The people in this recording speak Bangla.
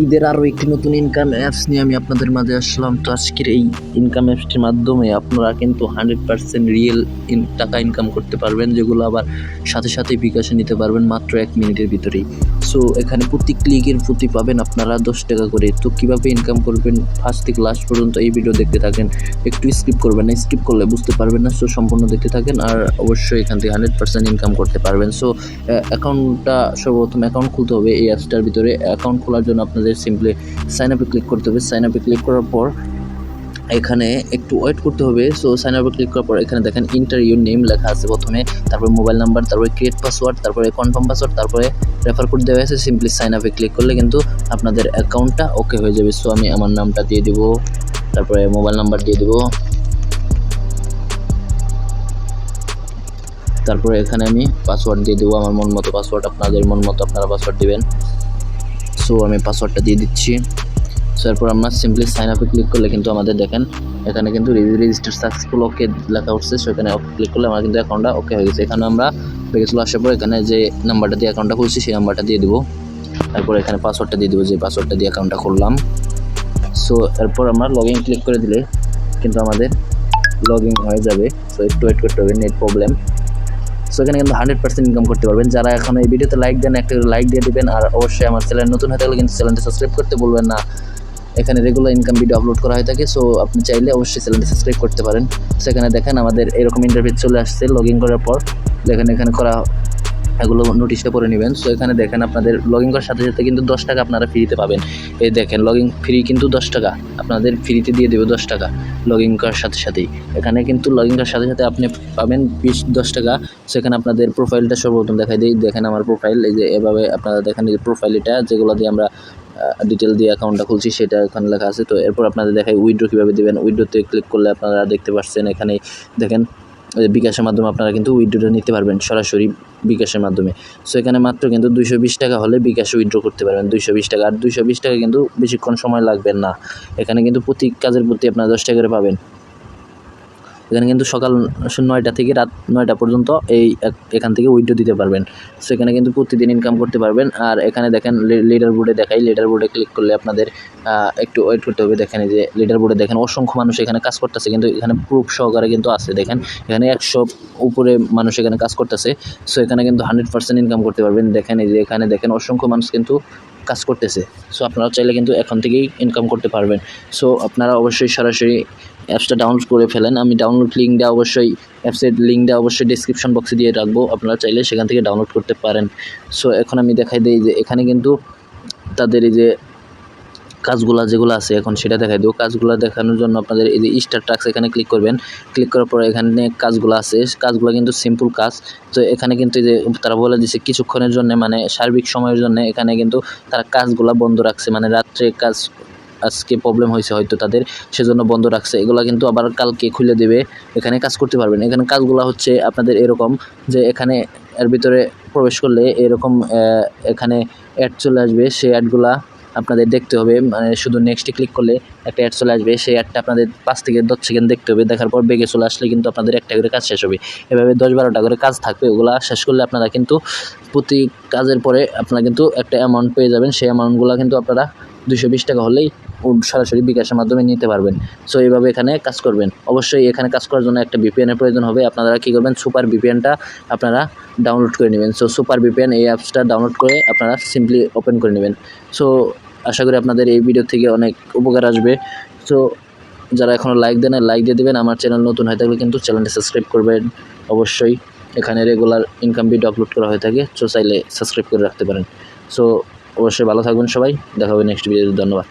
ঈদের আরও একটি নতুন ইনকাম অ্যাপস নিয়ে আমি আপনাদের মাঝে আসলাম। তো আজকের এই ইনকাম অ্যাপসটির মাধ্যমে আপনারা কিন্তু 100% রিয়েল টাকা ইনকাম করতে পারবেন, যেগুলো আবার সাথে সাথে বিকাশে নিতে পারবেন মাত্র 1 মিনিটের ভিতরেই। সো এখানে প্রতি ক্লিকের প্রতি পাবেন আপনারা 10 টাকা করে। তো কীভাবে ইনকাম করবেন ফার্স্ট থেকে লাস্ট পর্যন্ত এই ভিডিও দেখতে থাকেন, একটু স্কিপ করবেন না, স্কিপ করলে বুঝতে পারবেন না। সো সম্পূর্ণ দেখতে থাকেন আর অবশ্যই এখান থেকে 100% ইনকাম করতে পারবেন। সো অ্যাকাউন্টটা সর্বপ্রথম অ্যাকাউন্ট খুলতে হবে এই অ্যাপসটার ভিতরে। অ্যাকাউন্ট খোলার জন্য আপনাদের সিম্পলি সাইন আপে ক্লিক করতে হবে। সাইন আপে ক্লিক করার পর এখানে একটু ওয়েট করতে হবে। সো সাইন আপে ক্লিক করার পর এখানে দেখেন ইন্টার ইউর নেম লেখা আছে প্রথমে, তারপরে মোবাইল নাম্বার, তারপরে ক্রিয়েট পাসওয়ার্ড, তারপরে কনফার্ম পাসওয়ার্ড, তারপরে রেফার কোড দেওয়া আছে। সিম্পলি সাইন আপে ক্লিক করলে কিন্তু আপনাদের অ্যাকাউন্টটা ওকে হয়ে যাবে। সো আমি আমার নামটা দিয়ে দিব, তারপরে মোবাইল নাম্বার দিয়ে দিব, তারপরে এখানে আমি পাসওয়ার্ড দিয়ে দেবো আমার মন মতো পাসওয়ার্ড, আপনাদের মন মতো আপনারা পাসওয়ার্ড দিবেন। সো আমি পাসওয়ার্ডটা দিয়ে দিচ্ছি। সো এরপর আমরা সিম্পলি সাইন আপে ক্লিক করলে কিন্তু আমাদের দেখেন এখানে কিন্তু রেজিস্টার সাকসেসফুল ওকে লেখা উঠছে। সো এখানে ওকে ক্লিক করলে আমার কিন্তু অ্যাকাউন্টটা ওকে হয়ে গেছে। এখানে আমরা পেয়ে চলে আসার পর এখানে যে নাম্বারটা দিয়ে অ্যাকাউন্টটা খুলছি সেই নাম্বারটা দিয়ে দেবো, তারপর এখানে পাসওয়ার্ডটা দিয়ে দেবো, যে পাসওয়ার্ডটা দিয়ে অ্যাকাউন্টটা খুললাম। সো এরপর আমরা লগ ইন ক্লিক করে দিলে কিন্তু আমাদের লগ ইন হয়ে যাবে। সো একটু ওয়েট করতে হবে, নেট প্রবলেম। সো এখানে কিন্তু 100% ইনকাম করতে পারবেন। যারা এখন এই ভিডিওতে লাইক দেন একটা লাইক দিয়ে দিবেন, আর অবশ্যই আমার চ্যানেল নতুন হয়ে থাকলে কিন্তু চ্যানেলটি সাবস্ক্রাইব করতে বলবেন না। এখানে রেগুলার ইনকাম ভিডিও আপলোড করা হয়ে থাকে। সো আপনি চাইলে অবশ্যই চ্যানেলটি সাবস্ক্রাইব করতে পারেন। সেখানে দেখেন আমাদের এরকম ইন্টারভিউ চলে আসছে। লগ ইন করার পর দেখেন এখানে করা এগুলো নোটিশটা পড়ে নেবেন। সো এখানে দেখেন আপনাদের লগ ইন করার সাথে সাথে কিন্তু 10 টাকা আপনারা ফ্রিতে পাবেন। এই দেখেন লগ ইন ফ্রি কিন্তু 10 টাকা আপনাদের ফ্রিতে দিয়ে দেবে, 10 টাকা লগ ইন করার সাথে সাথেই। এখানে কিন্তু লগ ইন করার সাথে সাথে আপনি পাবেন 10 টাকা। সেখানে আপনাদের প্রোফাইলটা সর্বপ্রথম দেখাই দিই। দেখেন আমার প্রোফাইল, এই যে এভাবে আপনারা দেখেন এই যে প্রোফাইল, এটা যেগুলো দিয়ে আমরা ডিটেল দিয়ে অ্যাকাউন্টটা খুলছি সেটা এখানে লেখা আছে। তো এরপর আপনাদের দেখাই উইথড্র কীভাবে দেবেন। উইথড্রতে ক্লিক করলে আপনারা দেখতে পাচ্ছেন এখানে দেখেন বিকাশের মাধ্যমে আপনারা কিন্তু উইথড্রটা নিতে পারবেন সরাসরি বিকাশের মাধ্যমে। সো এখানে মাত্র কিন্তু 220 টাকা হলে বিকাশে উইথড্র করতে পারবেন, 220 টাকা। আর 220 টাকা কিন্তু বেশিক্ষণ সময় লাগবে না। এখানে কিন্তু প্রতি কাজের প্রতি আপনারা 10 টাকা করে পাবেন। এখানে কিন্তু সকাল 9টা থেকে রাত 9টা পর্যন্ত এখান থেকে উইথড্র দিতে পারবেন। সো এখানে কিন্তু প্রতিদিন ইনকাম করতে পারবেন। আর এখানে দেখেন লিডার বোর্ডে দেখাই, লিডার বোর্ডে ক্লিক করলে আপনাদের একটু ওয়েট করতে হবে। দেখেন এই যে লিডার বোর্ডে দেখেন অসংখ্য মানুষ এখানে কাজ করতেছে, কিন্তু এখানে প্রুফ সহকারে কিন্তু আছে। দেখেন এখানে 100 উপরে মানুষ এখানে কাজ করতেছে। সো এখানে কিন্তু 100% ইনকাম করতে পারবেন। দেখেন এই যে এখানে দেখেন অসংখ্য মানুষ কিন্তু কাজ করতেছে। সো আপনারা চাইলে কিন্তু এখন থেকেই ইনকাম করতে পারবেন। সো আপনারা অবশ্যই সরাসরি অ্যাপসটা ডাউনলোড করে ফেলেন। আমি ডাউনলোড লিঙ্কটা অবশ্যই অ্যাপসের লিঙ্কটা অবশ্যই ডিসক্রিপশন বক্সে দিয়ে রাখবো, আপনারা চাইলে সেখান থেকে ডাউনলোড করতে পারেন। সো এখন আমি দেখাই দিই যে এখানে কিন্তু তাদের এই যে কাজগুলো যেগুলো আছে এখন সেটা দেখাই দেবো। কাজগুলো দেখানোর জন্য আপনাদের এই যে স্টার টাস্ক এখানে ক্লিক করবেন। ক্লিক করার পর এখানে কাজগুলো আছে, কাজগুলো কিন্তু সিম্পল কাজ। তো এখানে কিন্তু এই যে তারা বলে দিচ্ছে কিছুক্ষণের জন্য, মানে সার্বিক সময়ের জন্য এখানে কিন্তু তারা কাজগুলো বন্ধ রাখছে, মানে রাত্রে কাজ আজকে প্রবলেম হয়েছে হয়তো তাদের, সেজন্য বন্ধ রাখছে। এগুলো কিন্তু আবার কালকে খুলে দেবে, এখানে কাজ করতে পারবেন। এখানে কাজগুলো হচ্ছে আপনাদের এরকম যে এখানে এর ভিতরে প্রবেশ করলে এরকম এখানে অ্যাড চলে আসবে। সেই অ্যাডগুলা আপনাদের দেখতে হবে, মানে শুধু নেক্সটে ক্লিক করলে একটা অ্যাড চলে আসবে। সেই অ্যাডটা আপনাদের 5 থেকে 10 সেকেন্ড দেখতে হবে। দেখার পর বেগে চলে আসলে কিন্তু আপনাদের একটা করে কাজ শেষ হবে। এভাবে 10-12টা করে কাজ থাকবে, ওগুলো শেষ করলে আপনারা কিন্তু প্রতি কাজের পরে আপনারা কিন্তু একটা অ্যামাউন্ট পেয়ে যাবেন। সেই অ্যামাউন্টগুলো কিন্তু আপনারা 220 টাকা হলেই সরাসরি বিকাশের মাধ্যমে নিতে পারবেন। সো এইভাবে এখানে কাজ করবেন। অবশ্যই এখানে কাজ করার জন্য একটা ভিপিএনের প্রয়োজন হবে। আপনারা কী করবেন, সুপার ভিপিএনটা আপনারা ডাউনলোড করে নেবেন। সো সুপার ভিপিএন এই অ্যাপসটা ডাউনলোড করে আপনারা সিম্পলি ওপেন করে নেবেন। সো আশা করি আপনাদের এই ভিডিও থেকে অনেক উপকার আসবে। সো যারা এখনও লাইক দেন লাইক দিয়ে দেবেন। আমার চ্যানেল নতুন হয়ে থাকলে কিন্তু চ্যানেলটি সাবস্ক্রাইব করবেন অবশ্যই। এখানে রেগুলার ইনকাম ভিডিও আপলোড করা হয়ে থাকে, সো চাইলে সাবস্ক্রাইব করে রাখতে পারেন। সো অবশ্যই ভালো থাকবেন সবাই, দেখা হবে নেক্সট ভিডিওতে। ধন্যবাদ।